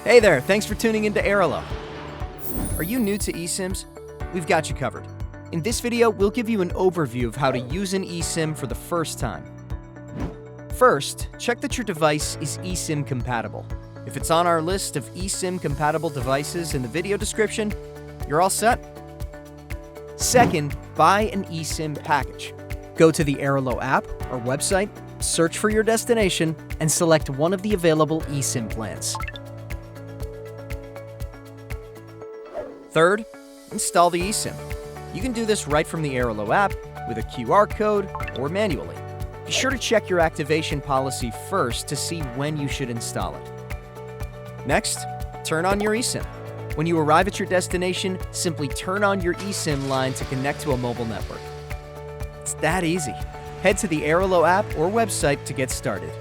Hey there, thanks for tuning into Airalo. Are you new to eSIMs? We've got you covered. In this video, we'll give you an overview of how to use an eSIM for the first time. First, check that your device is eSIM compatible. If it's on our list of eSIM compatible devices in the video description, you're all set. Second, buy an eSIM package. Go to the Airalo app or website, search for your destination, and select one of the available eSIM plans. Third, install the eSIM. You can do this right from the Airalo app with a QR code or manually. Be sure to check your activation policy first to see when you should install it. Next, turn on your eSIM. When you arrive at your destination, simply turn on your eSIM line to connect to a mobile network. It's that easy. Head to the Airalo app or website to get started.